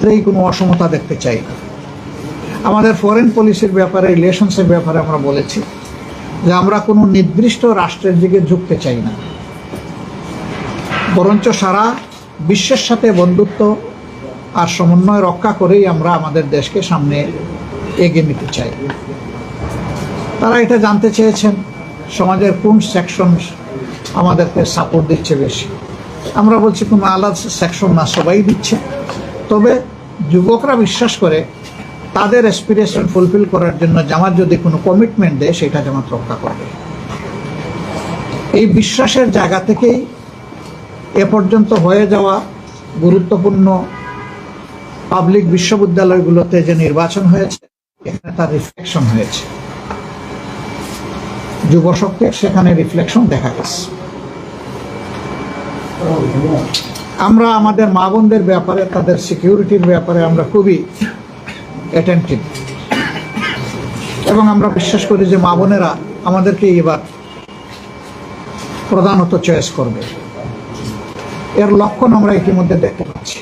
ক্ষেত্রেই কোনো অসমতা দেখতে চাই না। আমাদের ফরেন পলিসির ব্যাপারে, রিলেশনসের ব্যাপারে আমরা বলেছি যে আমরা কোনো নির্দিষ্ট রাষ্ট্রের দিকে ঝুঁকতে চাই না, বরঞ্চ সারা বিশ্বের সাথে বন্ধুত্ব আর সমন্বয় রক্ষা করেই আমরা আমাদের দেশকে সামনে এগিয়ে নিতে চাই। তারা এটা জানতে চেয়েছেন সমাজের কোন সেকশন আমাদেরকে সাপোর্ট দিচ্ছে বেশি। আমরা বলছি কোনো আলাদা সেকশন না, সবাই দিচ্ছে। তবে যুবকরা বিশ্বাস করে তাদের অ্যাসপিরেশন ফুলফিল করার জন্য জামাত যদি কোনো কমিটমেন্ট দেয় সেটা জামাত রক্ষা করবে। এই বিশ্বাসের জায়গা থেকেই এ পর্যন্ত হয়ে যাওয়া গুরুত্বপূর্ণ পাবলিক বিশ্ববিদ্যালয়গুলোতে যে নির্বাচন হয়েছে, এখানে তার রিফ্লেকশন হয়েছে। যুবশক্তির সেখানে রিফ্লেকশন দেখা গেছে। আমরা আমাদের মা বোনদের ব্যাপারে, তাদের সিকিউরিটির ব্যাপারে আমরা খুবই অ্যাটেন্টিভ, এবং আমরা বিশ্বাস করি যে মা বোনেরা আমাদেরকে এবার প্রধানত চয়েস করবে। এর লক্ষণ আমরা ইতিমধ্যে দেখতে পাচ্ছি।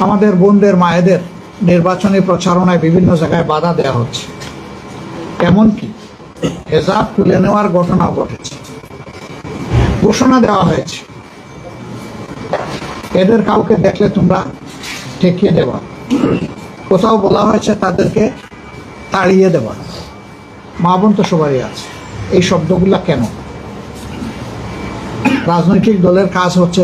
আমাদের বোনদের, মায়েদের নির্বাচনী প্রচারণায় বিভিন্ন জায়গায় বাধা দেওয়া হচ্ছে, এমনকি হেজাব তুলে নেওয়ার ঘটনাও ঘটেছে। ঘোষণা দেওয়া হয়েছে এদের কাউকে দেখলে তোমরা ঠেকিয়ে দেবা, কোথাও বলা হয়েছে তাদেরকে তাড়িয়ে দেবা। মা বোন তো সবারই আছে। এই শব্দগুলা কেন? রাজনৈতিক দলের কাজ হচ্ছে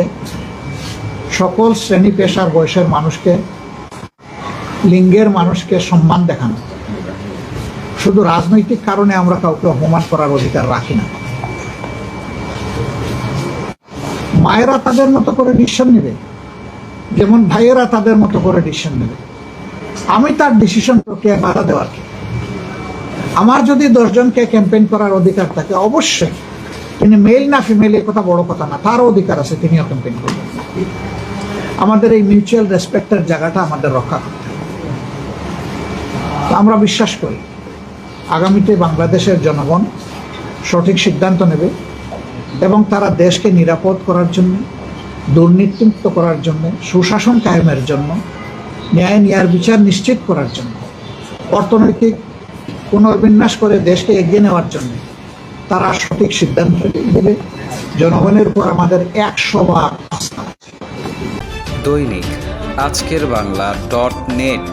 সকল শ্রেণী পেশার বয়সের মানুষকে, লিঙ্গের মানুষকে সম্মান দেখানো। শুধু রাজনৈতিক কারণে আমরা কাউকে অপমান করার অধিকার রাখি না। মায়েরা তাদের মতো করে ডিসিশন নেবে, যেমন ভাইয়েরা তাদের মতো করে ডিসিশন নেবে। আমি তার ডিসিশন প্রক্রিয়া বাধা দেওয়ার কি? আমার যদি 10 জনকে ক্যাম্পেইন করার অধিকার থাকে, অবশ্যই তিনি মেল না ফিমেল এ কথা বড় কথা না, তারও অধিকার আছে, তিনিও ক্যাম্পেইন করবেন। আমাদের এই মিউচুয়াল রেসপেক্টের জায়গাটা আমাদের রক্ষা করতে হবে। আমরা বিশ্বাস করি আগামীতে বাংলাদেশের জনগণ সঠিক সিদ্ধান্ত নেবে, এবং তারা দেশকে নিরাপদ করার জন্য, দুর্নীতিমুক্ত করার জন্য, সুশাসন কায়েমের জন্য, ন্যায় ন্যায়ের বিচার নিশ্চিত করার জন্য, অর্থনৈতিক পুনর্বিন্যাস করে দেশকে এগিয়ে নেওয়ার জন্য তারা সঠিক সিদ্ধান্ত নেবে। জনগণের উপর আমাদের 100 ভাগ আস্থা আছে। দৈনিক আজকের বাংলা .net